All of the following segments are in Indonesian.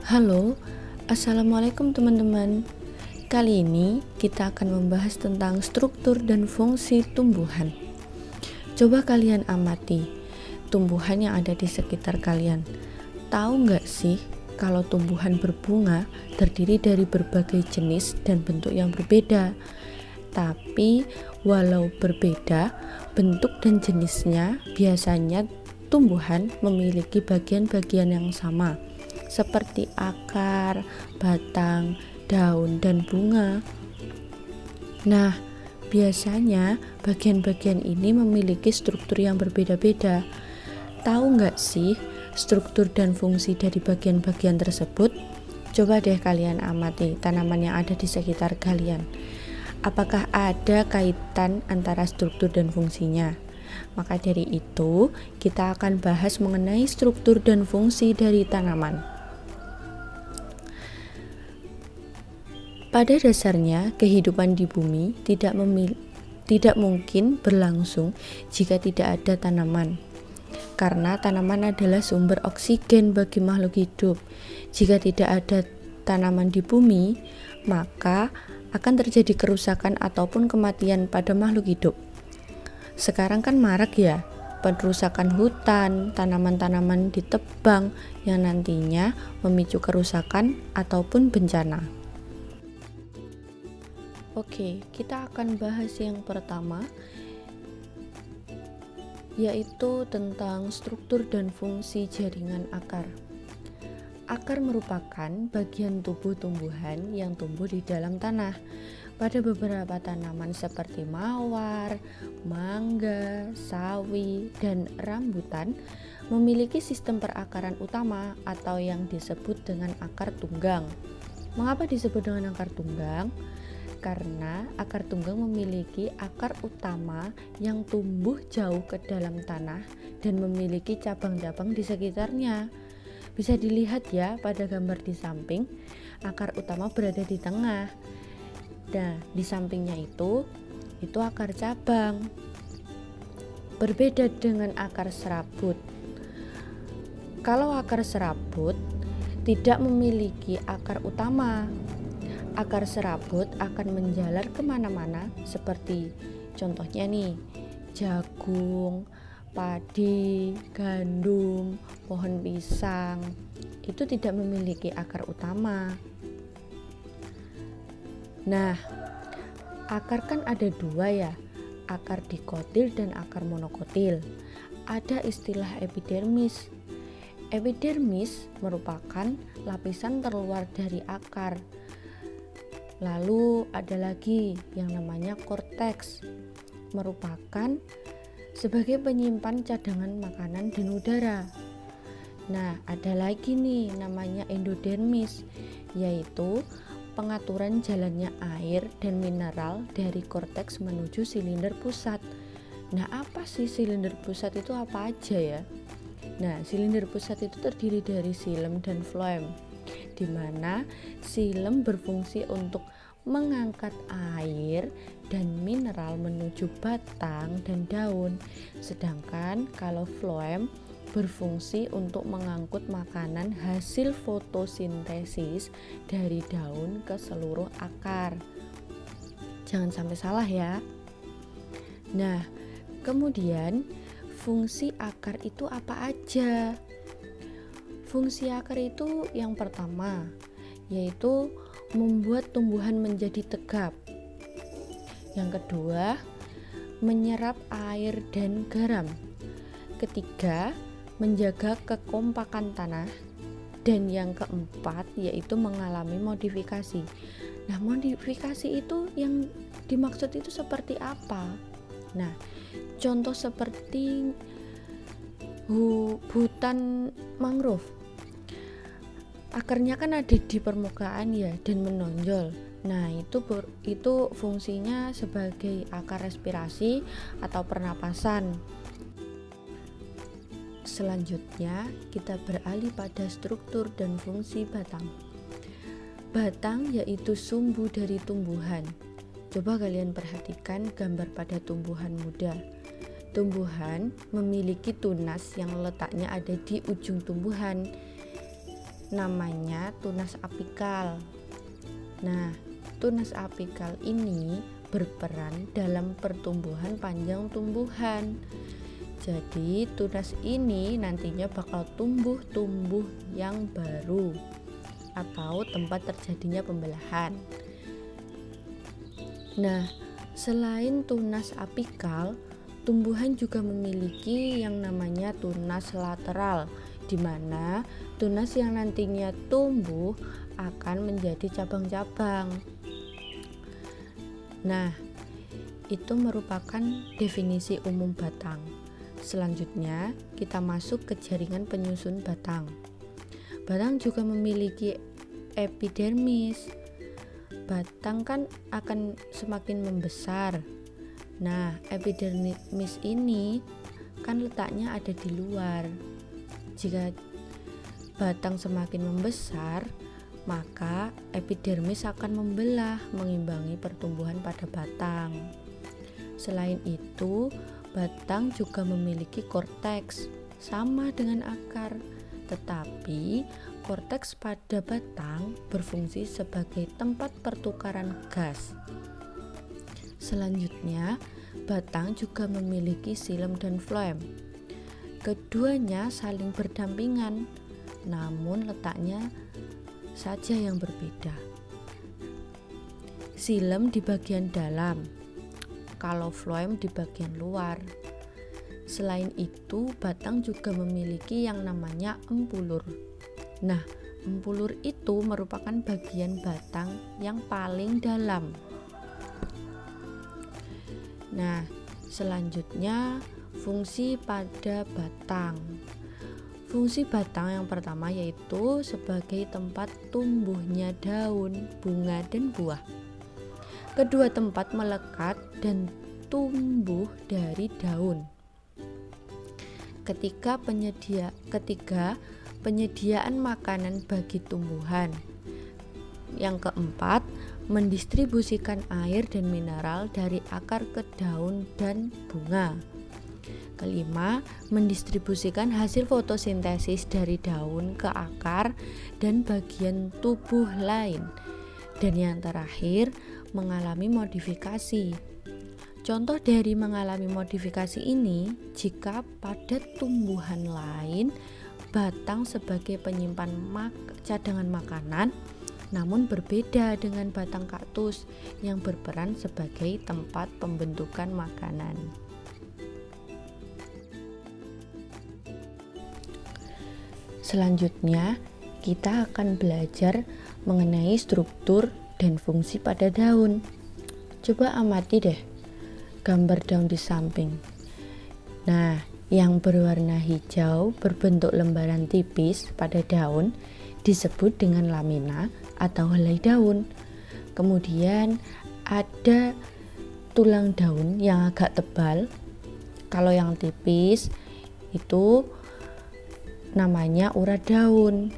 Halo, Assalamualaikum teman-teman. Kali ini kita akan membahas tentang struktur dan fungsi tumbuhan. Coba kalian amati tumbuhan yang ada di sekitar kalian. Tahu nggak sih kalau tumbuhan berbunga terdiri dari berbagai jenis dan bentuk yang berbeda? Tapi walau berbeda bentuk dan jenisnya, biasanya tumbuhan memiliki bagian-bagian yang sama, seperti akar, batang, daun, dan bunga. Nah, biasanya bagian-bagian ini memiliki struktur yang berbeda-beda. Tahu nggak sih struktur dan fungsi dari bagian-bagian tersebut? Coba deh kalian amati tanaman yang ada di sekitar kalian. Apakah ada kaitan antara struktur dan fungsinya? Maka dari itu, kita akan bahas mengenai struktur dan fungsi dari tanaman. Pada dasarnya, kehidupan di bumi tidak mungkin berlangsung jika tidak ada tanaman. Karena tanaman adalah sumber oksigen bagi makhluk hidup. Jika tidak ada tanaman di bumi, maka akan terjadi kerusakan ataupun kematian pada makhluk hidup. Sekarang kan marak ya, perusakan hutan, tanaman-tanaman ditebang yang nantinya memicu kerusakan ataupun bencana. Oke, kita akan bahas yang pertama, yaitu tentang struktur dan fungsi jaringan akar. Akar merupakan bagian tubuh tumbuhan yang tumbuh di dalam tanah. Pada beberapa tanaman seperti mawar, mangga, sawi, dan rambutan memiliki sistem perakaran utama atau yang disebut dengan akar tunggang. Mengapa disebut dengan akar tunggang? Karena akar tunggang memiliki akar utama yang tumbuh jauh ke dalam tanah dan memiliki cabang-cabang di sekitarnya. Bisa dilihat ya pada gambar di samping, akar utama berada di tengah. Nah, di sampingnya itu akar cabang. Berbeda dengan akar serabut. Kalau akar serabut tidak memiliki akar utama, akar serabut akan menjalar kemana-mana seperti contohnya nih, jagung, padi, gandum, pohon pisang. Itu tidak memiliki akar utama. Nah, akar kan ada dua ya, akar dikotil dan akar monokotil. Ada istilah epidermis. Epidermis merupakan lapisan terluar dari akar. Lalu ada lagi yang namanya korteks, merupakan sebagai penyimpan cadangan makanan dan udara. Nah, ada lagi nih namanya endodermis, yaitu pengaturan jalannya air dan mineral dari korteks menuju silinder pusat. Nah, apa sih silinder pusat itu apa aja ya? Nah, silinder pusat itu terdiri dari xilem dan floem, di mana xilem berfungsi untuk mengangkat air dan mineral menuju batang dan daun, sedangkan kalau floem berfungsi untuk mengangkut makanan hasil fotosintesis dari daun ke seluruh akar. Jangan sampai salah ya. Nah, kemudian fungsi akar itu apa aja? Fungsi akar itu yang pertama, yaitu membuat tumbuhan menjadi tegap. Yang kedua, menyerap air dan garam. Ketiga, menjaga kekompakan tanah. Dan yang keempat, yaitu mengalami modifikasi. Nah, modifikasi itu yang dimaksud itu seperti apa? Nah, contoh seperti hutan mangrove. Akarnya kan ada di permukaan ya dan menonjol. Nah, itu fungsinya sebagai akar respirasi atau pernapasan. Selanjutnya, kita beralih pada struktur dan fungsi batang. Batang yaitu sumbu dari tumbuhan. Coba kalian perhatikan gambar pada tumbuhan muda. Tumbuhan memiliki tunas yang letaknya ada di ujung tumbuhan. namanya tunas apikal. Nah, tunas apikal ini berperan dalam pertumbuhan panjang tumbuhan. Jadi tunas ini nantinya bakal tumbuh yang baru atau tempat terjadinya pembelahan. Nah, selain tunas apikal, tumbuhan juga memiliki yang namanya tunas lateral, di mana tunas yang nantinya tumbuh akan menjadi cabang-cabang. Nah, itu merupakan definisi umum batang. Selanjutnya, kita masuk ke jaringan penyusun batang. Batang juga memiliki epidermis. Batang kan akan semakin membesar. Nah, epidermis ini kan letaknya ada di luar. Jika batang semakin membesar, maka epidermis akan membelah, mengimbangi pertumbuhan pada batang. Selain itu, batang juga memiliki korteks, sama dengan akar, tetapi korteks pada batang berfungsi sebagai tempat pertukaran gas. Selanjutnya, batang juga memiliki xilem dan floem. Keduanya saling berdampingan, namun letaknya saja yang berbeda. Xilem di bagian dalam, kalau floem di bagian luar. Selain itu, batang juga memiliki yang namanya empulur. Nah, empulur itu merupakan bagian batang yang paling dalam. Nah, selanjutnya fungsi pada batang. Fungsi batang yang pertama yaitu sebagai tempat tumbuhnya daun, bunga, dan buah. Kedua tempat melekat dan tumbuh dari daun. Ketiga, penyediaan makanan bagi tumbuhan. Yang keempat, mendistribusikan air dan mineral dari akar ke daun dan bunga. Kelima, mendistribusikan hasil fotosintesis dari daun ke akar dan bagian tubuh lain. Dan yang terakhir, mengalami modifikasi. Contoh dari mengalami modifikasi ini, jika pada tumbuhan lain, batang sebagai penyimpan cadangan makanan, namun berbeda dengan batang kaktus yang berperan sebagai tempat pembentukan makanan. Selanjutnya, kita akan belajar mengenai struktur dan fungsi pada daun. Coba amati deh gambar daun di samping. Nah, yang berwarna hijau berbentuk lembaran tipis pada daun disebut dengan lamina atau helai daun. Kemudian ada tulang daun yang agak tebal. Kalau yang tipis itu namanya urat daun.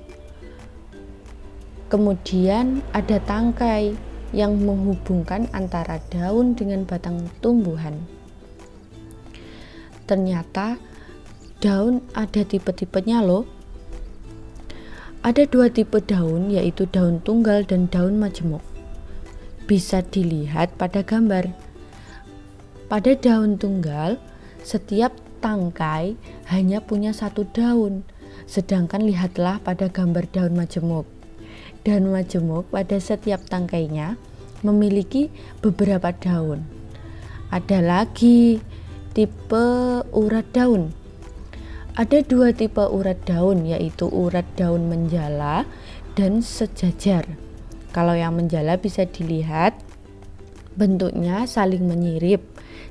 Kemudian ada tangkai yang menghubungkan antara daun dengan batang tumbuhan. Ternyata daun ada tipe-tipenya loh. Ada dua tipe daun, yaitu daun tunggal dan daun majemuk. Bisa dilihat pada gambar. Pada daun tunggal, setiap tangkai hanya punya satu daun. Sedangkan lihatlah pada gambar daun majemuk. Daun majemuk pada setiap tangkainya memiliki beberapa daun. Ada lagi tipe urat daun. Ada dua tipe urat daun, yaitu urat daun menjala dan sejajar. Kalau yang menjala bisa dilihat bentuknya saling menyirip.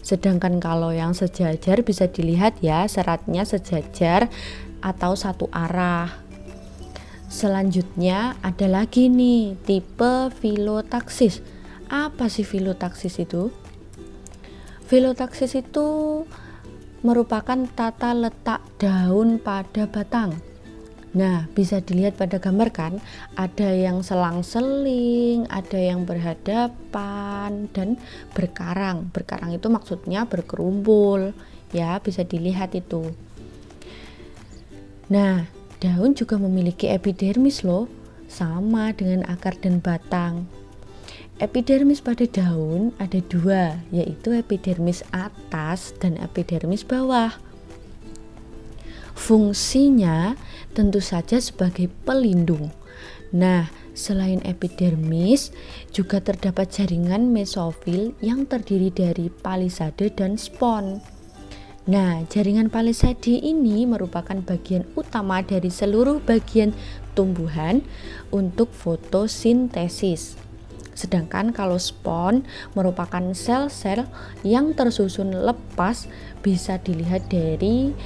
Sedangkan kalau yang sejajar bisa dilihat ya, seratnya sejajar atau satu arah. Selanjutnya ada lagi nih tipe filotaksis. Apa sih filotaksis itu? Filotaksis itu merupakan tata letak daun pada batang. Nah, bisa dilihat pada gambar kan, ada yang selang-seling, ada yang berhadapan dan berkarang. Berkarang itu maksudnya berkerumpul, ya bisa dilihat itu. Nah, Daun juga memiliki epidermis loh, sama dengan akar dan batang. Epidermis pada daun ada dua, yaitu epidermis atas dan epidermis bawah. Fungsinya tentu saja sebagai pelindung. Nah, selain epidermis, juga terdapat jaringan mesofil yang terdiri dari palisade dan spon. Nah, jaringan palisade ini merupakan bagian utama dari seluruh bagian tumbuhan untuk fotosintesis. Sedangkan kalau spon merupakan sel-sel yang tersusun lepas, bisa dilihat dari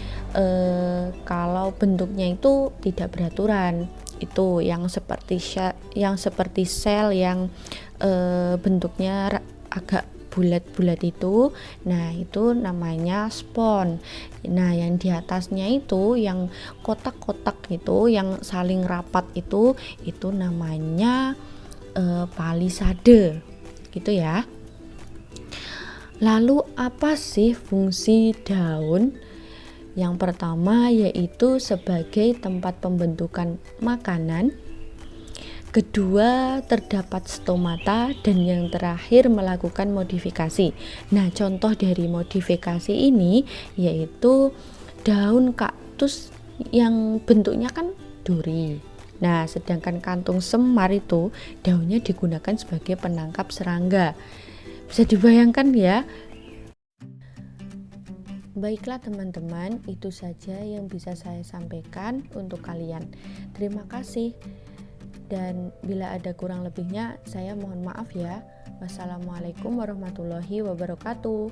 kalau bentuknya itu tidak beraturan. Itu yang seperti sel yang bentuknya agak bulat-bulat itu. Nah, itu namanya spon. Nah, yang di atasnya itu yang kotak-kotak itu yang saling rapat itu namanya palisade. Gitu ya. Lalu apa sih fungsi daun? Yang pertama yaitu sebagai tempat pembentukan makanan. Kedua, terdapat stomata, dan yang terakhir melakukan modifikasi. Nah, contoh dari modifikasi ini yaitu daun kaktus yang bentuknya kan duri. Nah, sedangkan kantung semar itu daunnya digunakan sebagai penangkap serangga. Bisa dibayangkan ya. Baiklah teman-teman, itu saja yang bisa saya sampaikan untuk kalian. Terima kasih. Dan bila ada kurang lebihnya, saya mohon maaf ya. Wassalamualaikum warahmatullahi wabarakatuh.